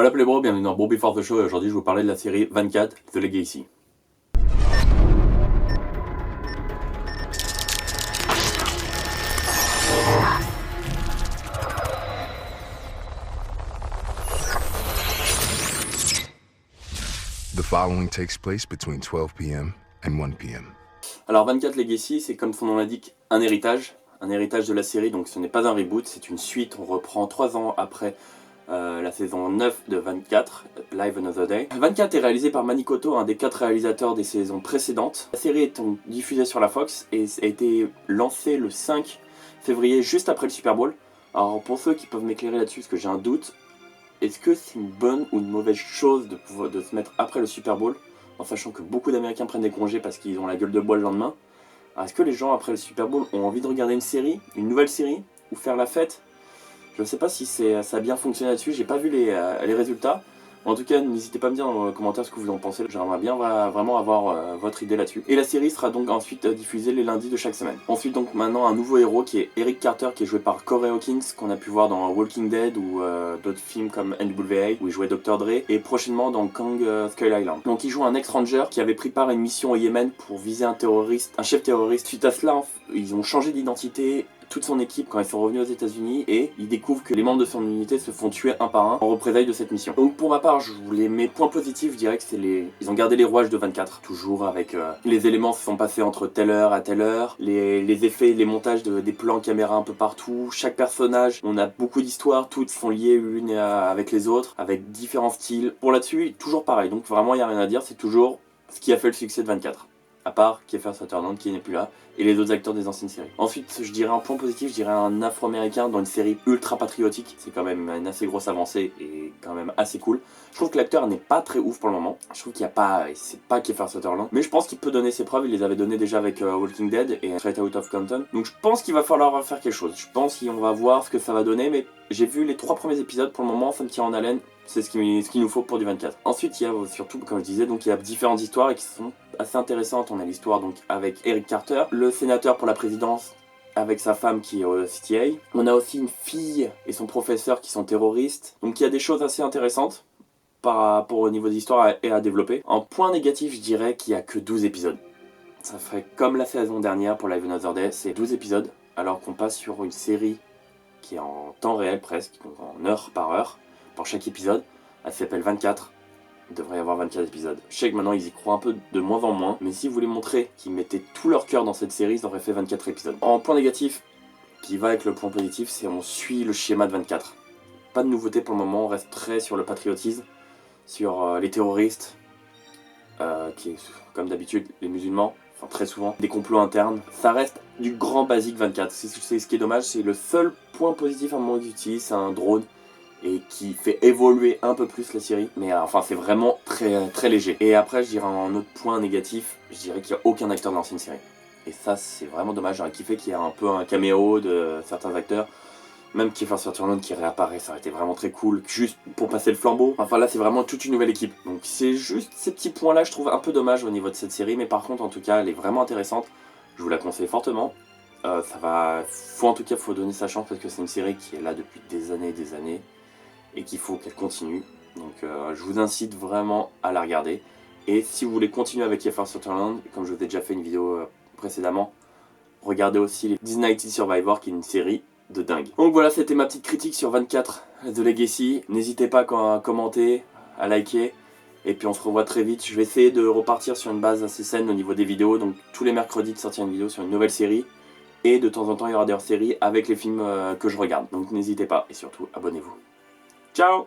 Voilà Playbro, bienvenue dans Bro Before the Show et aujourd'hui je vais vous parler de la série 24, The Legacy. The following takes place between 12 p.m. and 1 p.m. Alors 24 Legacy, c'est comme son nom l'indique, un héritage de la série, donc ce n'est pas un reboot, c'est une suite, on reprend 3 ans après la saison 9 de 24, Live Another Day. 24 est réalisé par Manikoto, un des 4 réalisateurs des saisons précédentes. La série est donc diffusée sur la Fox et a été lancée le 5 février, juste après le Super Bowl. Alors pour ceux qui peuvent m'éclairer là-dessus, parce que j'ai un doute, est-ce que c'est une bonne ou une mauvaise chose de se mettre après le Super Bowl, en sachant que beaucoup d'Américains prennent des congés parce qu'ils ont la gueule de bois le lendemain? Alors, est-ce que les gens après le Super Bowl ont envie de regarder une nouvelle série, ou faire la fête? Je ne sais pas si ça a bien fonctionné là-dessus, j'ai pas vu les résultats. En tout cas, n'hésitez pas à me dire dans les commentaires ce que vous en pensez, j'aimerais bien vraiment avoir votre idée là-dessus. Et la série sera donc ensuite diffusée les lundis de chaque semaine. Ensuite donc maintenant un nouveau héros qui est Eric Carter, qui est joué par Corey Hawkins, qu'on a pu voir dans Walking Dead ou d'autres films comme NWA où il jouait Dr. Dre, et prochainement dans Kong Skull Island. Donc il joue un ex-ranger qui avait pris part à une mission au Yémen pour viser un chef terroriste. Suite à cela, ils ont changé d'identité, toute son équipe, quand ils sont revenus aux États-Unis, et ils découvrent que les membres de son unité se font tuer un par un en représailles de cette mission. Donc pour ma part, mes points positifs, je dirais que ils ont gardé les rouages de 24, toujours avec les éléments se sont passés entre telle heure à telle heure, les effets, les montages des plans caméra un peu partout, chaque personnage, on a beaucoup d'histoires, toutes sont liées l'une avec les autres, avec différents styles. Pour là-dessus, toujours pareil, donc vraiment il n'y a rien à dire, c'est toujours ce qui a fait le succès de 24. À part Kiefer Sutherland qui n'est plus là, et les autres acteurs des anciennes séries. Ensuite, je dirais un point positif, je dirais un afro-américain dans une série ultra patriotique. C'est quand même une assez grosse avancée et quand même assez cool. Je trouve que l'acteur n'est pas très ouf pour le moment. Je trouve qu'il n'y a pas, c'est pas Kiefer Sutherland, mais je pense qu'il peut donner ses preuves. Il les avait données déjà avec Walking Dead et Straight Out of Compton. Donc je pense qu'il va falloir faire quelque chose. Je pense qu'on va voir ce que ça va donner, mais j'ai vu les 3 premiers épisodes, pour le moment ça me tient en haleine. C'est ce qu'il nous faut pour du 24. Ensuite, il y a surtout, comme je disais, donc il y a différentes histoires et qui sont assez intéressantes. On a l'histoire donc avec Eric Carter, le sénateur pour la présidence avec sa femme qui est au CTA. On a aussi une fille et son professeur qui sont terroristes. Donc il y a des choses assez intéressantes par rapport au niveau d'histoire et à développer. En point négatif, je dirais qu'il n'y a que 12 épisodes. Ça ferait comme la saison dernière pour Live Another Day, c'est 12 épisodes, alors qu'on passe sur une série qui est en temps réel presque, donc en heure par heure, pour chaque épisode. Elle s'appelle 24. Il devrait y avoir 24 épisodes. Je sais que maintenant ils y croient un peu de moins en moins, mais si vous voulez montrer qu'ils mettaient tout leur cœur dans cette série, ils auraient fait 24 épisodes. En point négatif, qui va avec le point positif, c'est on suit le schéma de 24. Pas de nouveauté pour le moment, on reste très sur le patriotisme, sur les terroristes, qui est comme d'habitude les musulmans, enfin très souvent, des complots internes. Ça reste du grand basique 24. C'est ce qui est dommage, c'est le seul point positif à un moment qu'ils utilisent, c'est un drone et qui fait évoluer un peu plus la série, mais enfin c'est vraiment très léger. Et après je dirais un autre point négatif, je dirais qu'il n'y a aucun acteur de l'ancienne série. Et ça c'est vraiment dommage, j'aurais kiffé qu'il y ait un peu un caméo de certains acteurs, même Kiefer Sutherland qui réapparaît, ça aurait été vraiment très cool, juste pour passer le flambeau. Enfin là c'est vraiment toute une nouvelle équipe. Donc c'est juste ces petits points là je trouve un peu dommage au niveau de cette série, mais par contre en tout cas elle est vraiment intéressante, je vous la conseille fortement. Faut donner sa chance parce que c'est une série qui est là depuis des années et qu'il faut qu'elle continue. Donc je vous incite vraiment à la regarder. Et si vous voulez continuer avec Kiefer Sutherland, comme je vous ai déjà fait une vidéo précédemment, regardez aussi les Disney Survivor qui est une série de dingue. Donc voilà, c'était ma petite critique sur 24 The Legacy. N'hésitez pas à commenter, à liker. Et puis on se revoit très vite. Je vais essayer de repartir sur une base assez saine au niveau des vidéos. Donc tous les mercredis de sortir une vidéo sur une nouvelle série. Et de temps en temps il y aura des hors-séries avec les films que je regarde. Donc n'hésitez pas et surtout abonnez-vous. Ciao!